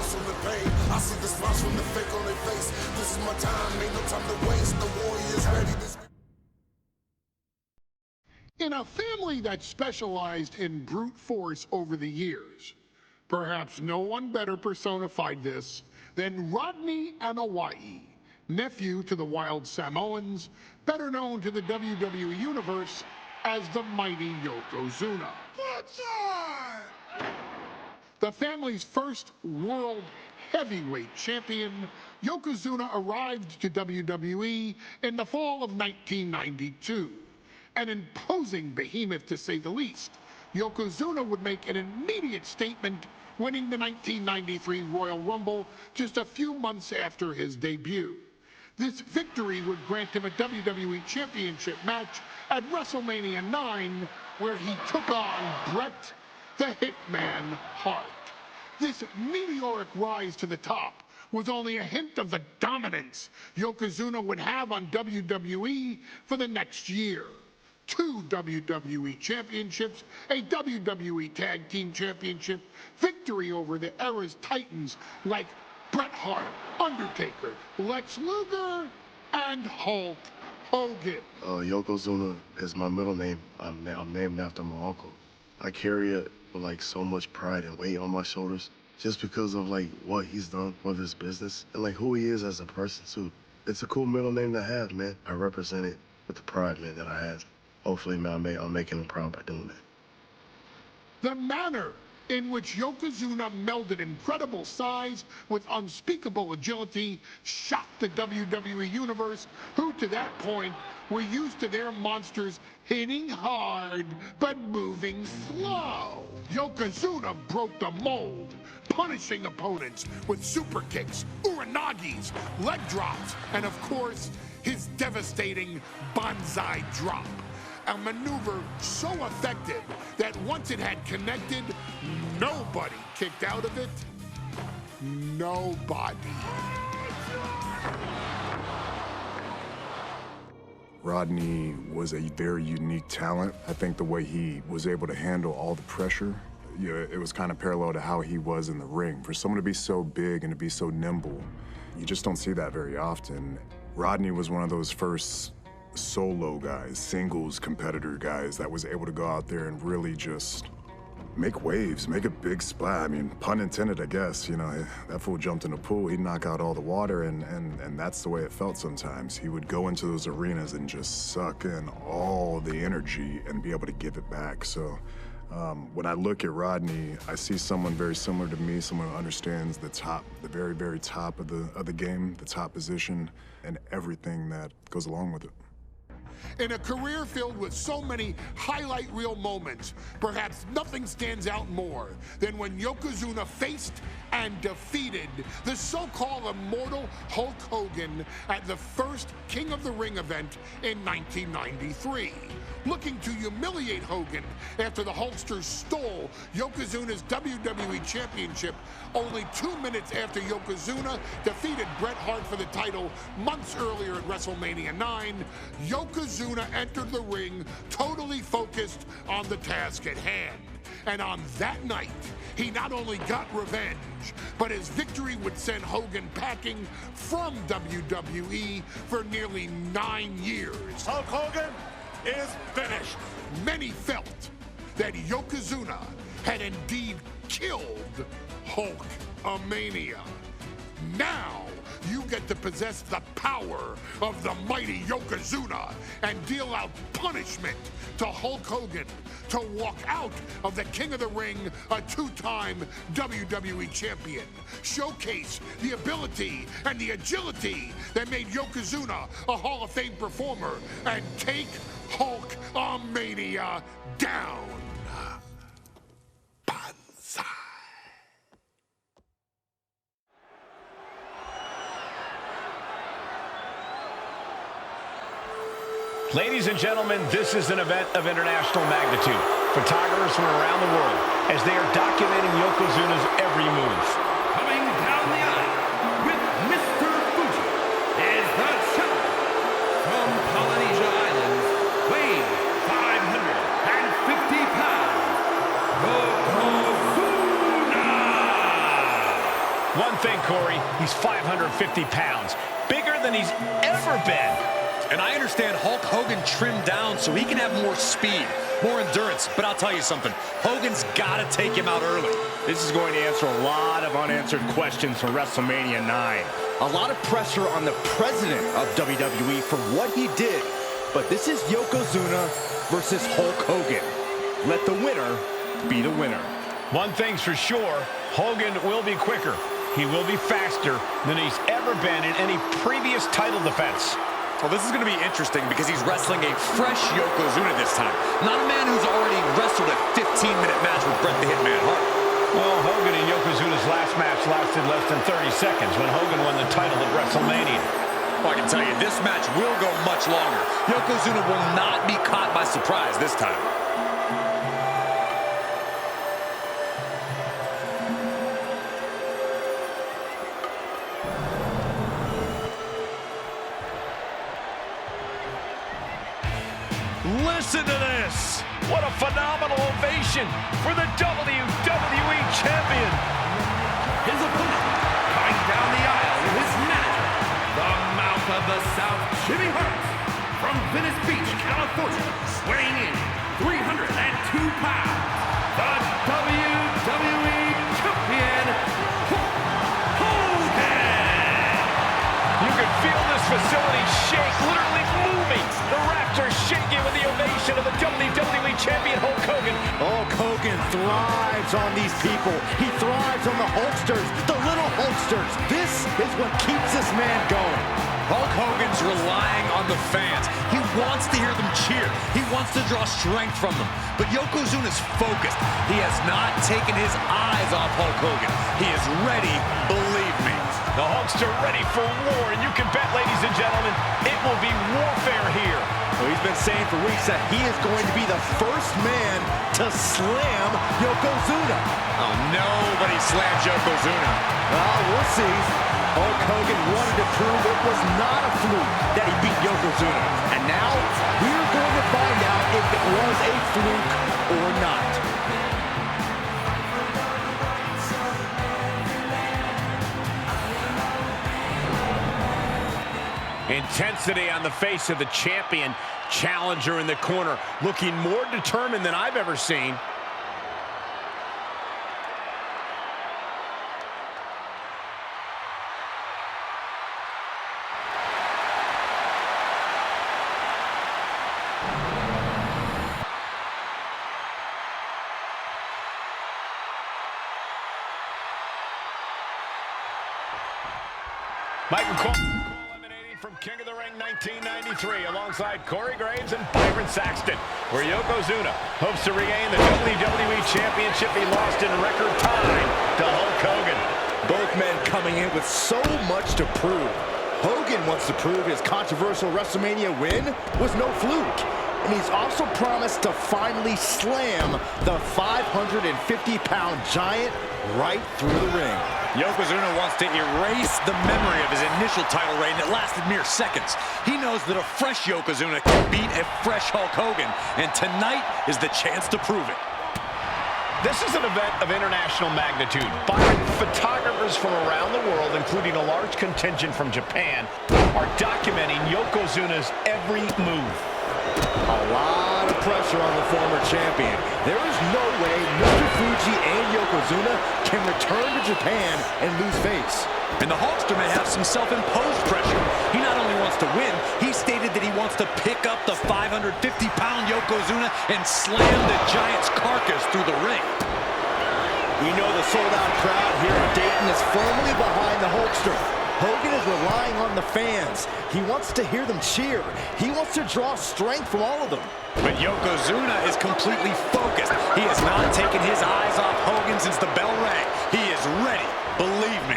feel the pain. I see the smiles from the fake on their face. This is my time, ain't no time to waste. The warrior's ready to... In a family that specialized in brute force over the years, perhaps no one better personified this than Rodney Anoa'i, nephew to the Wild Samoans, better known to the WWE Universe as the mighty Yokozuna. The family's first world heavyweight champion, Yokozuna arrived to WWE in the fall of 1992. An imposing behemoth, to say the least, Yokozuna would make an immediate statement, winning the 1993 Royal Rumble just a few months after his debut. This victory would grant him a WWE Championship match at WrestleMania 9, where he took on Bret the Hitman Hart. This meteoric rise to the top was only a hint of the dominance Yokozuna would have on WWE for the next year. 2 WWE championships, a WWE Tag Team Championship, victory over the era's titans like Bret Hart, Undertaker, Lex Luger, and Hulk Hogan. Yokozuna is my middle name. I'm named after my uncle. I carry it with like so much pride and weight on my shoulders just because of like what he's done for this business and like who he is as a person too. It's a cool middle name to have, man. I represent it with the pride, man, that I have. Hopefully, man, I'm making him proud by doing that. The manner in which Yokozuna melded incredible size with unspeakable agility shocked the WWE Universe, who to that point were used to their monsters hitting hard but moving slow. Yokozuna broke the mold, punishing opponents with super kicks, uranagis, leg drops, and of course, his devastating banzai drop. A maneuver so effective that once it had connected, nobody kicked out of it. Nobody. Rodney was a very unique talent. I think the way he was able to handle all the pressure, it was kind of parallel to how he was in the ring. For someone to be so big and to be so nimble, you just don't see that very often. Rodney was one of those first solo guys, singles competitor guys that was able to go out there and really just make waves, make a big splash. I mean, pun intended, I guess. You know, that fool jumped in the pool, he'd knock out all the water, and that's the way it felt sometimes. He would go into those arenas and just suck in all the energy and be able to give it back. So when I look at Rodney, I see someone very similar to me, someone who understands the top, the very, very top of the game, the top position, and everything that goes along with it. In a career filled with so many highlight reel moments, perhaps nothing stands out more than when Yokozuna faced and defeated the so-called immortal Hulk Hogan at the first King of the Ring event in 1993. Looking to humiliate Hogan after the Hulkster stole Yokozuna's WWE Championship only 2 minutes after Yokozuna defeated Bret Hart for the title months earlier at WrestleMania 9, Yokozuna entered the ring totally focused on the task at hand. And on that night, he not only got revenge, but his victory would send Hogan packing from WWE for nearly 9 years. Hulk Hogan is finished. Many felt that Yokozuna had indeed killed Hulkamania. Now, you get to possess the power of the mighty Yokozuna and deal out punishment to Hulk Hogan to walk out of the King of the Ring, a 2-time WWE champion. Showcase the ability and the agility that made Yokozuna a Hall of Fame performer and take Hulkamania down. Banzai. Ladies and gentlemen, this is an event of international magnitude. Photographers from around the world as they are documenting Yokozuna's every move. Coming down the aisle with Mr. Fuji is the champion from Polynesia Islands, weighing 550 pounds, Yokozuna! One thing, Corey, he's 550 pounds, bigger than he's ever been. And I understand Hulk Hogan trimmed down so he can have more speed, more endurance. But I'll tell you something, Hogan's got to take him out early. This is going to answer a lot of unanswered questions for WrestleMania 9. A lot of pressure on the president of WWE for what he did. But this is Yokozuna versus Hulk Hogan. Let the winner be the winner. One thing's for sure, Hogan will be quicker. He will be faster than he's ever been in any previous title defense. Well, this is going to be interesting because he's wrestling a fresh Yokozuna this time. Not a man who's already wrestled a 15-minute match with Bret the Hitman Hart. Well, Hogan and Yokozuna's last match lasted less than 30 seconds when Hogan won the title at WrestleMania. Well, I can tell you, this match will go much longer. Yokozuna will not be caught by surprise this time. Listen to this. What a phenomenal ovation for the WWE Champion. His opponent, coming down the aisle with his manager, the Mouth of the South, Jimmy Hart, from Venice Beach, California, weighing in 302 pounds, the WWE Champion, Hulk Hogan. You can feel this facility shake, literally moving. The Raptors shaking with the ovation of the WWE Champion Hulk Hogan. Hulk Hogan thrives on these people. He thrives on the Hulksters, the little Hulksters. This is what keeps this man going. Hulk Hogan's relying on the fans. He wants to hear them cheer. He wants to draw strength from them. But Yokozuna's focused. He has not taken his eyes off Hulk Hogan. He is ready, believe me. The Hulkster ready for war, and you can bet, ladies and gentlemen, it will be warfare here. Well, he's been saying for weeks that he is going to be the first man to slam Yokozuna. Oh, nobody slams Yokozuna. Well, we'll see. Hulk Hogan wanted to prove it was not a fluke that he beat Yokozuna. And now, we're going to find out if it was a fluke or not. Intensity on the face of the champion. Challenger in the corner, looking more determined than I've ever seen. Michael Cole eliminating from King of the Ring 1993 alongside Corey Graves and Byron Saxton, where Yokozuna hopes to regain the WWE Championship he lost in record time to Hulk Hogan. Both men coming in with so much to prove. Hogan wants to prove his controversial WrestleMania win was no fluke. And he's also promised to finally slam the 550-pound giant right through the ring. Yokozuna wants to erase the memory of his initial title reign that lasted mere seconds. He knows that a fresh Yokozuna can beat a fresh Hulk Hogan, and tonight is the chance to prove it. This is an event of international magnitude. Photographers from around the world, including a large contingent from Japan, are documenting Yokozuna's every move. A lot of pressure on the former champion. There is no way Mr. Fuji and Yokozuna can return to Japan and lose face. And the Hulkster may have some self-imposed pressure. He not only wants to win, he stated that he wants to pick up the 550-pound Yokozuna and slam the giant's carcass through the ring. We know the sold-out crowd here in Dayton is firmly behind the Hulkster. Hogan is relying on the fans. He wants to hear them cheer. He wants to draw strength from all of them. But Yokozuna is completely focused. He has not taken his eyes off Hogan since the bell rang. He is ready, believe me.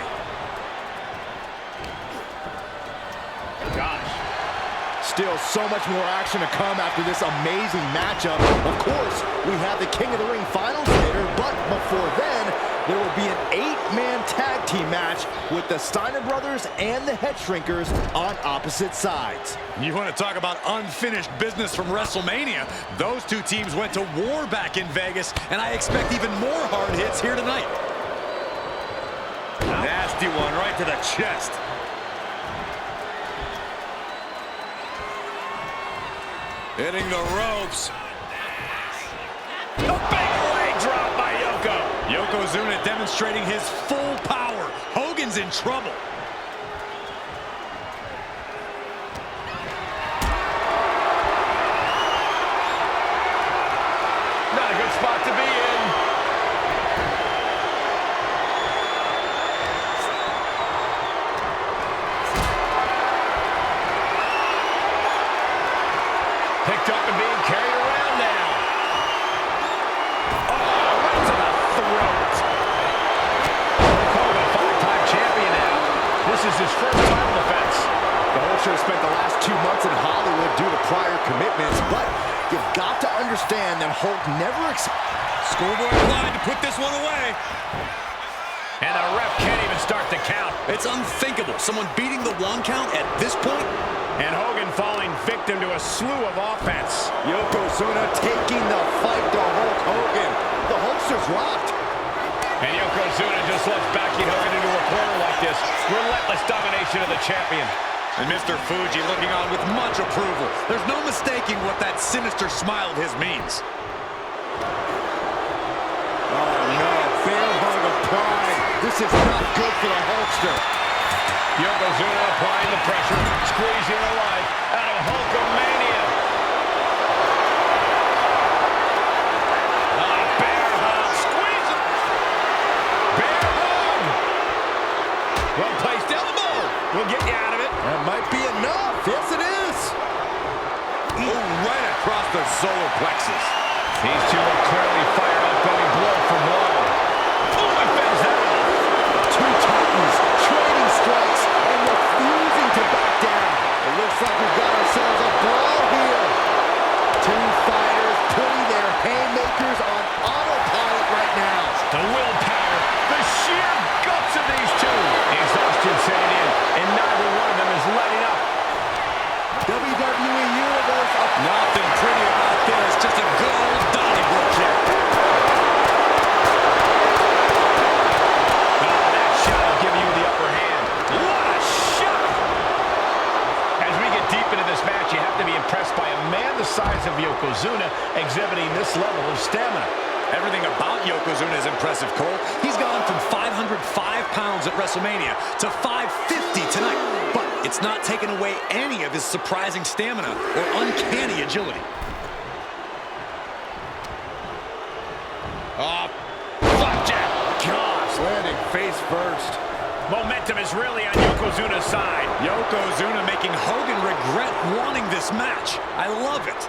Gosh. Still so much more action to come after this amazing matchup. Of course, we have the King of the Ring finals later, but before then, there will be an 8-man tag team match with the Steiner brothers and the Head Shrinkers on opposite sides. You want to talk about unfinished business from WrestleMania? Those two teams went to war back in Vegas, and I expect even more hard hits here tonight. Nasty nasty one right to the chest. Hitting the ropes. A big leg drop by Yoko. Yokozuna demonstrating his full power. Hogan's in trouble. Not a good spot to be in. Picked up and being carried around now. Oh, right to the throat. Hulk Hogan, five-time champion now. This is his first title defense. The Hulkster spent the last 2 months in Hollywood due to prior commitments, but you've got to understand that Hulk never Schoolboy blind to put this one away. And the ref can't even start the count. It's unthinkable. Someone beating the 1 count at this point. And Hogan falling victim to a slew of offense. Yokozuna taking the fight to Hulk Hogan. The Hulkster's rocked. And Yokozuna just loves backing Hogan into a corner like this. Relentless domination of the champion. And Mr. Fuji looking on with much approval. There's no mistaking what that sinister smile of his means. Oh no, bear hug of pride. This is not good for the Hulkster. Yokozuna applying the pressure, squeezing the life out of Hulkamania. Bear hug, squeeze it. Bear hug. Well-placed elbow. We'll get you out of it. That might be enough. Yes, it is. Ooh, right across the solar plexus. These two are clearly fired up, going blow for blow. Ooh, he fends that off. Two titans trading strikes and refusing to back down. It looks like we've got ourselves a brawl here. Two fighters putting their haymakers on autopilot right now. The willpower, the sheer guts of these two. Exhaustion setting in, and neither one of them is letting up. WWE Universe up. Nothing pretty about this. Just a good old Donnybrook kick. That shot will give you the upper hand. What a shot! As we get deep into this match, you have to be impressed by a man the size of Yokozuna exhibiting this level of stamina. Everything about Yokozuna is impressive, Cole. He's gone from 505 pounds at WrestleMania to 550 tonight. But it's not taken away any of his surprising stamina or uncanny agility. Flapjack! Gosh, landing face first. Momentum is really on Yokozuna's side. Yokozuna making Hogan regret wanting this match. I love it.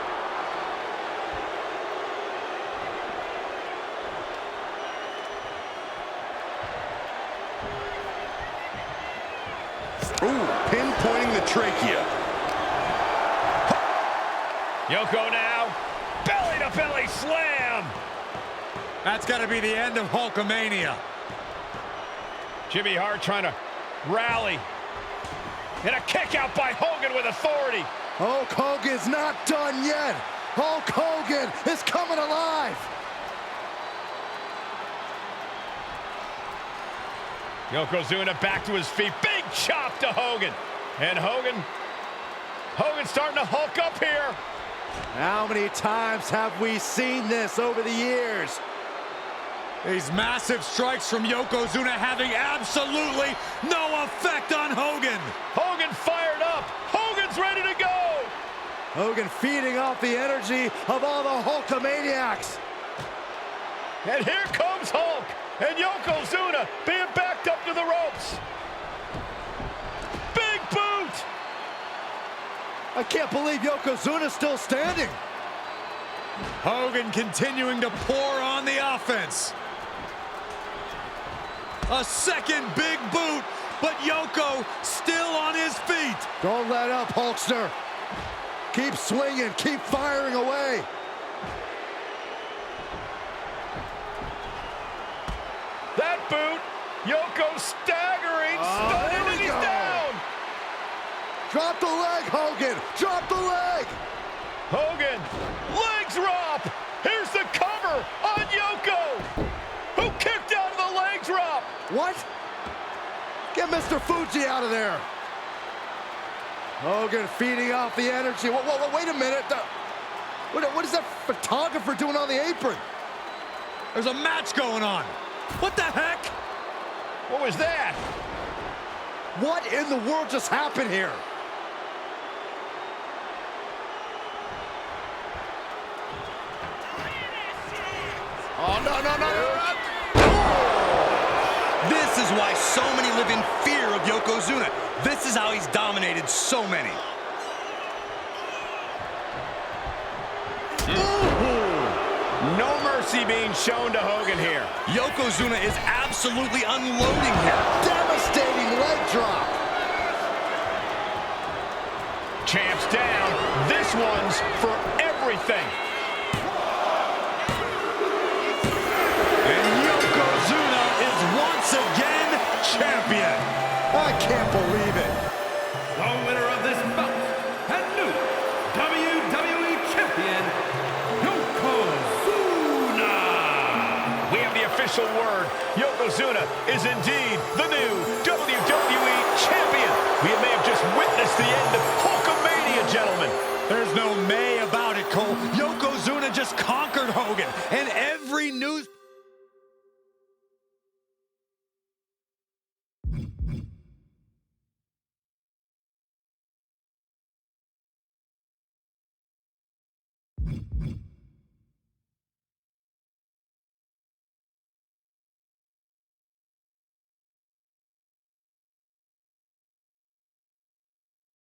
Ooh, pinpointing the trachea. Yoko now, belly-to-belly slam. That's got to be the end of Hulkamania. Jimmy Hart trying to rally. And a kick out by Hogan with authority. Hulk Hogan's not done yet. Hulk Hogan is coming alive. Yokozuna back to his feet. Big chop to Hogan. And Hogan's starting to hulk up here. How many times have we seen this over the years? These massive strikes from Yokozuna having absolutely no effect on Hogan. Hogan fired up. Hogan's ready to go. Hogan feeding off the energy of all the Hulkamaniacs. And here comes Hulk. And Yokozuna being backed up to the ropes. Big boot. I can't believe Yokozuna's still standing. Hogan continuing to pour on the offense. A second big boot, but Yoko still on his feet. Don't let up, Hulkster. Keep swinging, keep firing away. That boot, Yoko staggering, stunning, and he's down. Drop the leg, Hogan. Drop the leg. Hogan, leg drop. Here's the cover on Yoko, who kicked out of the leg drop. What? Get Mr. Fuji out of there. Hogan feeding off the energy. Wait a minute. What is that photographer doing on the apron? There's a match going on. What the heck? What was that? What in the world just happened here? Oh, no. This is why so many live in fear of Yokozuna. This is how he's dominated so many. No mercy being shown to Hogan here. Yokozuna is absolutely unloading here. Devastating leg drop. Champ's down. This one's for everything. And Yokozuna is once again champion. I can't believe it. The winner of this bout and new WWE Champion, Yokozuna. We have the official word. Yokozuna is indeed the new WWE Champion. We may have just witnessed the end of Hulkamania, gentlemen. There's no may about it, Cole. Yokozuna just conquered Hogan, and every news...